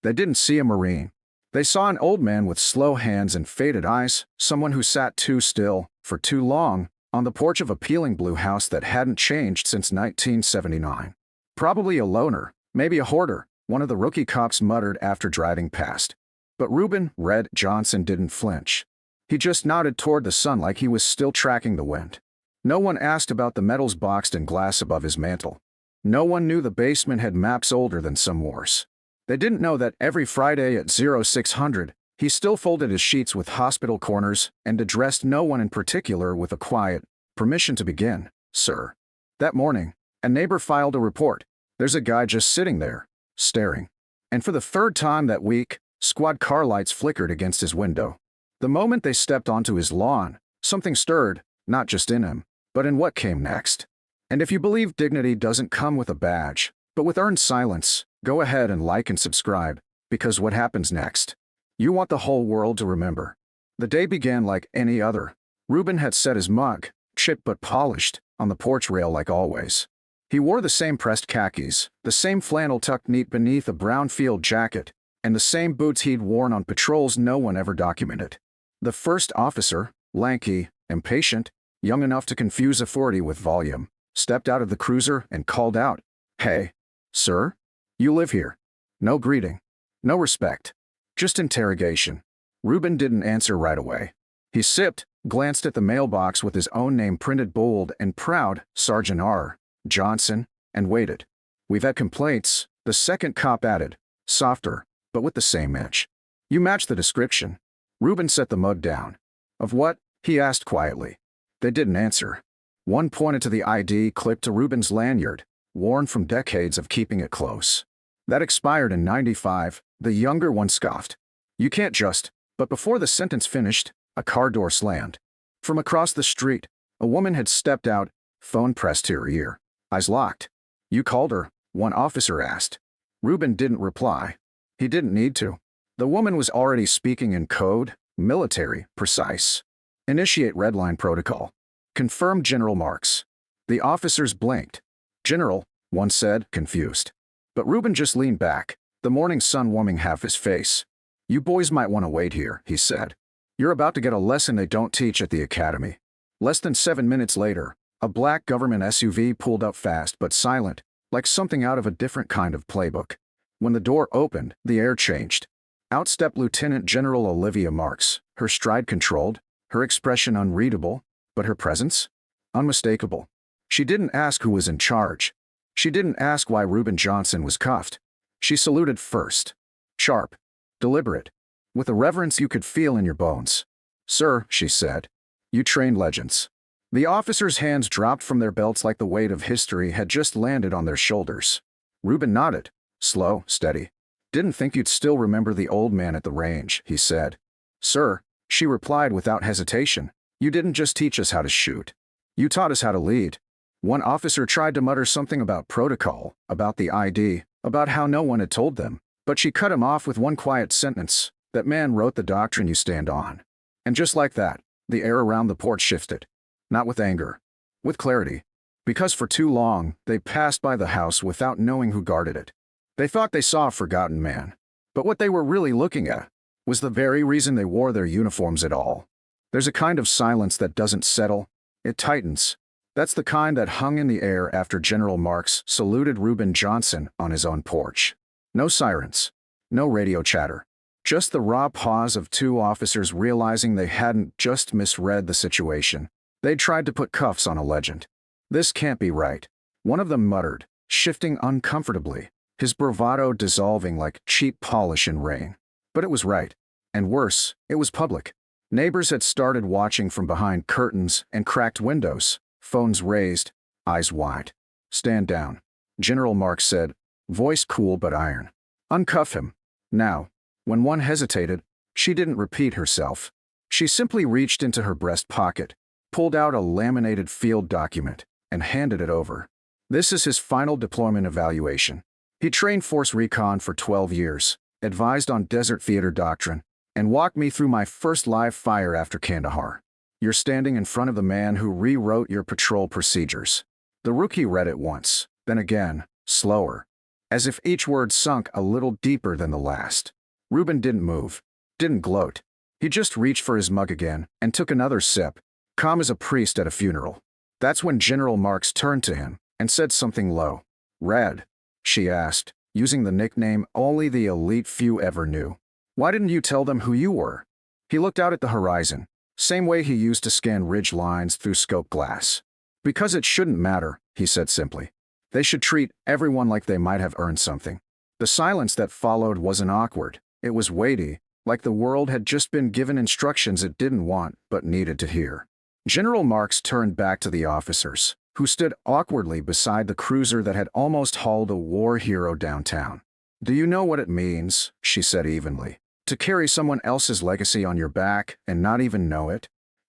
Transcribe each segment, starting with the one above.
They didn't see a Marine. They saw an old man with slow hands and faded eyes, someone who sat too still, for too long, on the porch of a peeling blue house that hadn't changed since 1979. Probably a loner, maybe a hoarder, one of the rookie cops muttered after driving past. But Reuben Red Johnson didn't flinch. He just nodded toward the sun like he was still tracking the wind. No one asked about the metals boxed in glass above his mantel. No one knew the basement had maps older than some wars. They didn't know that every Friday at 0600, he still folded his sheets with hospital corners and addressed no one in particular with a quiet, "Permission to begin, sir." That morning, a neighbor filed a report. There's a guy just sitting there, staring. And for the third time that week, squad car lights flickered against his window. The moment they stepped onto his lawn, something stirred, not just in him, but in what came next. And if you believe dignity doesn't come with a badge, but with earned silence, go ahead and like and subscribe, because what happens next? You want the whole world to remember. The day began like any other. Reuben had set his mug, chipped but polished, on the porch rail like always. He wore the same pressed khakis, the same flannel tucked neat beneath a brown field jacket, and the same boots he'd worn on patrols no one ever documented. The first officer, lanky, impatient, young enough to confuse authority with volume, stepped out of the cruiser and called out, "Hey, sir? You live here." No greeting. No respect. Just interrogation. Reuben didn't answer right away. He sipped, glanced at the mailbox with his own name printed bold and proud, Sergeant R. Johnson, and waited. "We've had complaints," the second cop added, softer, but with the same edge. "You match the description." Reuben set the mug down. "Of what?" he asked quietly. They didn't answer. One pointed to the ID clipped to Reuben's lanyard, worn from decades of keeping it close. "That expired in '95, the younger one scoffed. "You can't just..." But before the sentence finished, a car door slammed. From across the street, a woman had stepped out, phone pressed to her ear, eyes locked. "You called her?" one officer asked. Reuben didn't reply. He didn't need to. The woman was already speaking in code, military, precise. "Initiate redline protocol. Confirm General Marks." The officers blinked. "General," one said, confused. But Reuben just leaned back, the morning sun warming half his face. "You boys might want to wait here," he said. "You're about to get a lesson they don't teach at the academy." Less than 7 minutes later, a black government SUV pulled up fast but silent, like something out of a different kind of playbook. When the door opened, the air changed. Out stepped Lieutenant General Olivia Marks, her stride controlled, her expression unreadable, but her presence? Unmistakable. She didn't ask who was in charge. She didn't ask why Reuben Johnson was cuffed. She saluted first. Sharp. Deliberate. With a reverence you could feel in your bones. "Sir," she said, "you trained legends." The officers' hands dropped from their belts like the weight of history had just landed on their shoulders. Reuben nodded. Slow, steady. "Didn't think you'd still remember the old man at the range," he said. "Sir," she replied without hesitation, "you didn't just teach us how to shoot. You taught us how to lead." One officer tried to mutter something about protocol, about the ID, about how no one had told them, but she cut him off with one quiet sentence, "That man wrote the doctrine you stand on." And just like that, the air around the porch shifted. Not with anger, with clarity. Because for too long, they passed by the house without knowing who guarded it. They thought they saw a forgotten man. But what they were really looking at was the very reason they wore their uniforms at all. There's a kind of silence that doesn't settle, it tightens. That's the kind that hung in the air after General Marks saluted Reuben Johnson on his own porch. No sirens. No radio chatter. Just the raw pause of two officers realizing they hadn't just misread the situation. They'd tried to put cuffs on a legend. "This can't be right," one of them muttered, shifting uncomfortably, his bravado dissolving like cheap polish in rain. But it was right. And worse, it was public. Neighbors had started watching from behind curtains and cracked windows, phones raised, eyes wide. "Stand down," General Marks said, voice cool but iron. "Uncuff him." Now, when one hesitated, she didn't repeat herself. She simply reached into her breast pocket, pulled out a laminated field document, and handed it over. "This is his final deployment evaluation. He trained Force Recon for 12 years, advised on Desert Theater doctrine, and walked me through my first live fire after Kandahar. You're standing in front of the man who rewrote your patrol procedures." The rookie read it once, then again, slower. as if each word sunk a little deeper than the last. Reuben didn't move, didn't gloat. He just reached for his mug again and took another sip, calm as a priest at a funeral. That's when General Marks turned to him and said something low. "Red?" she asked, using the nickname only the elite few ever knew. "Why didn't you tell them who you were?" He looked out at the horizon, same way he used to scan ridge lines through scope glass. "Because it shouldn't matter," he said simply. "They should treat everyone like they might have earned something." The silence that followed wasn't awkward. It was weighty, like the world had just been given instructions it didn't want but needed to hear. General Marks turned back to the officers, who stood awkwardly beside the cruiser that had almost hauled a war hero downtown. "Do you know what it means," she said evenly, "to carry someone else's legacy on your back and not even know it?"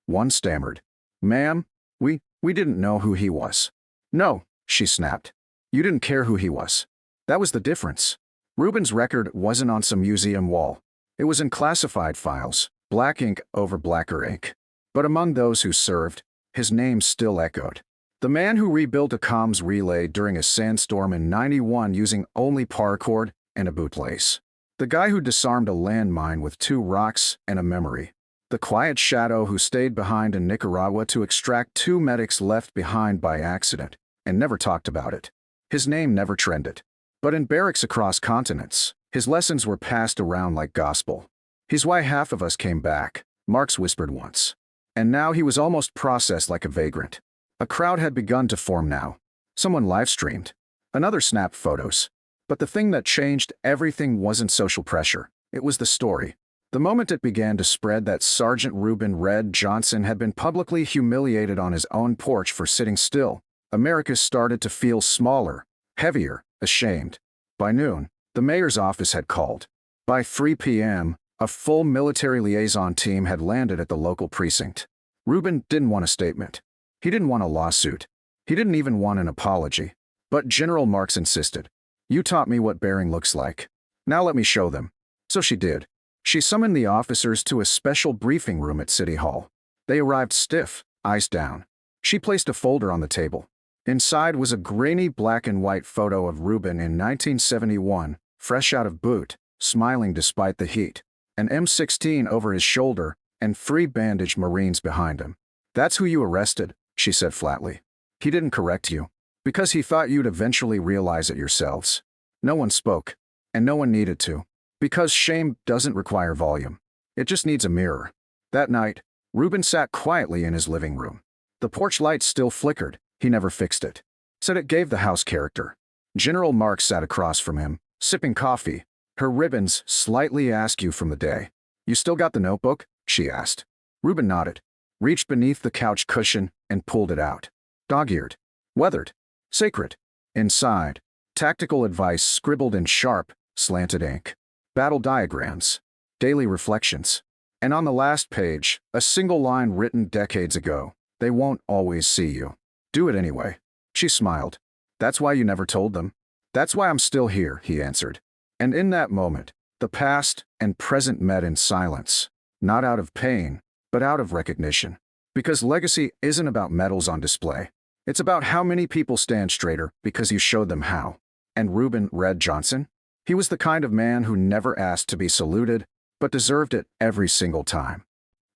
One stammered. "Ma'am, we didn't know who he was." "No," she snapped. "You didn't care who he was. That was the difference." Reuben's record wasn't on some museum wall. It was in classified files, black ink over blacker ink. But among those who served, his name still echoed. The man who rebuilt a comms relay during a sandstorm in '91 using only paracord and a bootlace. The guy who disarmed a landmine with 2 rocks and a memory. The quiet shadow who stayed behind in Nicaragua to extract 2 medics left behind by accident and never talked about it. His name never trended. But in barracks across continents, his lessons were passed around like gospel. "He's why half of us came back," Marks whispered once. And now he was almost processed like a vagrant. A crowd had begun to form now. Someone live-streamed. Another snapped photos. But the thing that changed everything wasn't social pressure. It was the story. The moment it began to spread that Sergeant Reuben "Red" Johnson had been publicly humiliated on his own porch for sitting still, America started to feel smaller, heavier, ashamed. By noon, the mayor's office had called. By 3 p.m., a full military liaison team had landed at the local precinct. Reuben didn't want a statement. He didn't want a lawsuit. He didn't even want an apology. But General Marks insisted. "You taught me what bearing looks like. Now let me show them." So she did. She summoned the officers to a special briefing room at City Hall. They arrived stiff, eyes down. She placed a folder on the table. Inside was a grainy black and white photo of Reuben in 1971, fresh out of boot, smiling despite the heat. An M16 over his shoulder, and 3 bandaged Marines behind him. "That's who you arrested," she said flatly. "He didn't correct you, because he thought you'd eventually realize it yourselves." No one spoke, and no one needed to, because shame doesn't require volume. It just needs a mirror. That night, Reuben sat quietly in his living room. The porch light still flickered. He never fixed it. Said it gave the house character. General Marks sat across from him, sipping coffee, her ribbons slightly askew from the day. "You still got the notebook?" she asked. Reuben nodded, reached beneath the couch cushion, and pulled it out. Dog-eared, weathered, sacred. Inside, tactical advice scribbled in sharp, slanted ink. Battle diagrams, daily reflections. And on the last page, a single line written decades ago. "They won't always see you. Do it anyway." She smiled. "That's why you never told them?" "That's why I'm still here," he answered. And in that moment, the past and present met in silence, not out of pain, but out of recognition. Because legacy isn't about medals on display. It's about how many people stand straighter because you showed them how. And Reuben "Red" Johnson? He was the kind of man who never asked to be saluted, but deserved it every single time.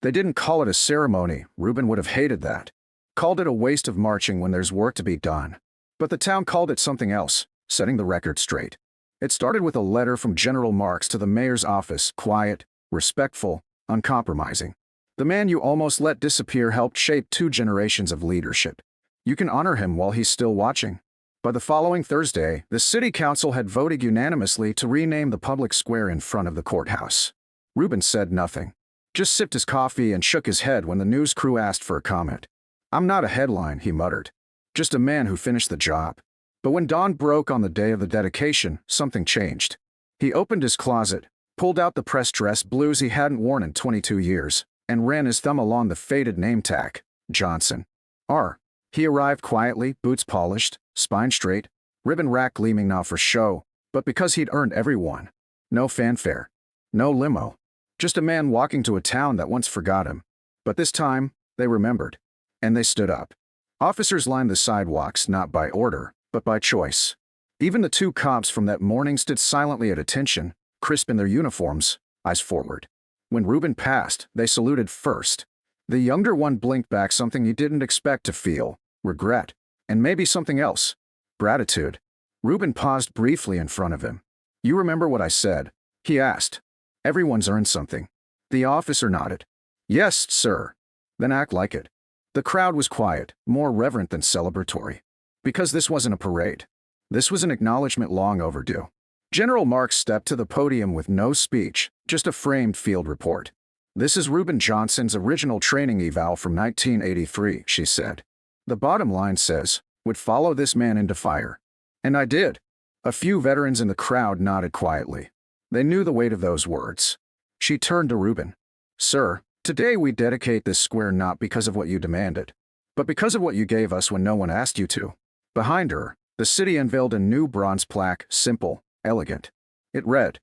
They didn't call it a ceremony. Reuben would have hated that. Called it a waste of marching when there's work to be done. But the town called it something else, setting the record straight. It started with a letter from General Marks to the mayor's office, quiet, respectful, uncompromising. The man you almost let disappear helped shape 2 generations of leadership. You can honor him while he's still watching. By the following Thursday, the city council had voted unanimously to rename the public square in front of the courthouse. Reuben said nothing, just sipped his coffee and shook his head when the news crew asked for a comment. "I'm not a headline," he muttered. "Just a man who finished the job." But when dawn broke on the day of the dedication, something changed. He opened his closet, pulled out the pressed dress blues he hadn't worn in 22 years, and ran his thumb along the faded name tag, Johnson. R. He arrived quietly, boots polished, spine straight, ribbon rack gleaming not for show, but because he'd earned every one. No fanfare. No limo. Just a man walking to a town that once forgot him. But this time, they remembered. And they stood up. Officers lined the sidewalks not by order, but by choice. Even the two cops from that morning stood silently at attention, crisp in their uniforms, eyes forward. When Reuben passed, they saluted first. The younger one blinked back something he didn't expect to feel: regret, and maybe something else: gratitude. Reuben paused briefly in front of him. "You remember what I said?" he asked. "Everyone's earned something." The officer nodded. "Yes, sir." "Then act like it." The crowd was quiet, more reverent than celebratory. Because this wasn't a parade. This was an acknowledgement long overdue. General Marks stepped to the podium with no speech, just a framed field report. "This is Reuben Johnson's original training eval from 1983, she said. "The bottom line says, would follow this man into fire." And I did. A few veterans in the crowd nodded quietly. They knew the weight of those words. She turned to Reuben. "Sir, today we dedicate this square not because of what you demanded, but because of what you gave us when no one asked you to." Behind her, the city unveiled a new bronze plaque, simple, elegant. It read,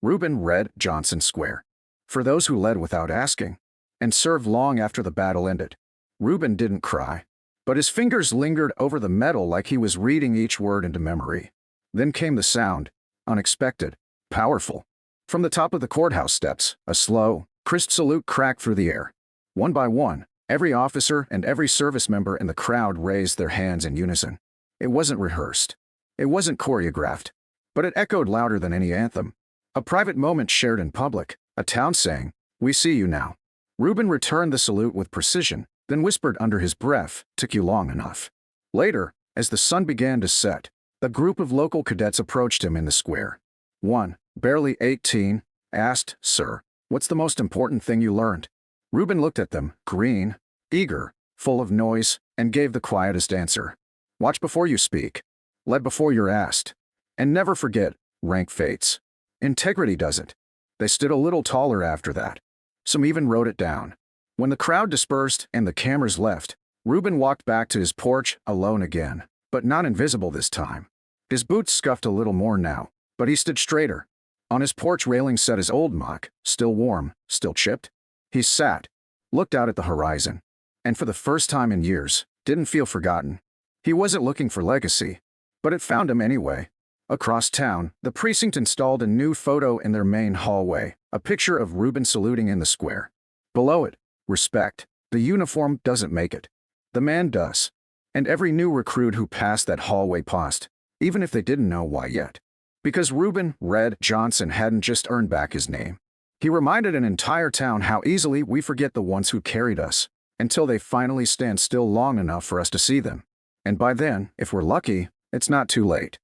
"Reuben Red Johnson Square. For those who led without asking, and served long after the battle ended." Reuben didn't cry, but his fingers lingered over the metal like he was reading each word into memory. Then came the sound, unexpected, powerful. From the top of the courthouse steps, a slow, crisp salute cracked through the air. One by one, every officer and every service member in the crowd raised their hands in unison. It wasn't rehearsed. It wasn't choreographed. But it echoed louder than any anthem. A private moment shared in public, a town saying, "We see you now." Reuben returned the salute with precision, then whispered under his breath, "Took you long enough." Later, as the sun began to set, a group of local cadets approached him in the square. One, barely 18, asked, "Sir, what's the most important thing you learned?" Reuben looked at them, green, eager, full of noise, and gave the quietest answer. "Watch before you speak. Let before you're asked. And never forget, rank fates. Integrity doesn't." They stood a little taller after that. Some even wrote it down. When the crowd dispersed and the cameras left, Reuben walked back to his porch, alone again, but not invisible this time. His boots scuffed a little more now, but he stood straighter. On his porch railing sat his old mug, still warm, still chipped. He sat, looked out at the horizon, and for the first time in years, didn't feel forgotten. He wasn't looking for legacy, but it found him anyway. Across town, the precinct installed a new photo in their main hallway, a picture of Reuben saluting in the square. Below it, respect. The uniform doesn't make it. The man does. And every new recruit who passed that hallway paused, even if they didn't know why yet. Because Reuben Red Johnson hadn't just earned back his name. He reminded an entire town how easily we forget the ones who carried us, until they finally stand still long enough for us to see them. And by then, if we're lucky, it's not too late.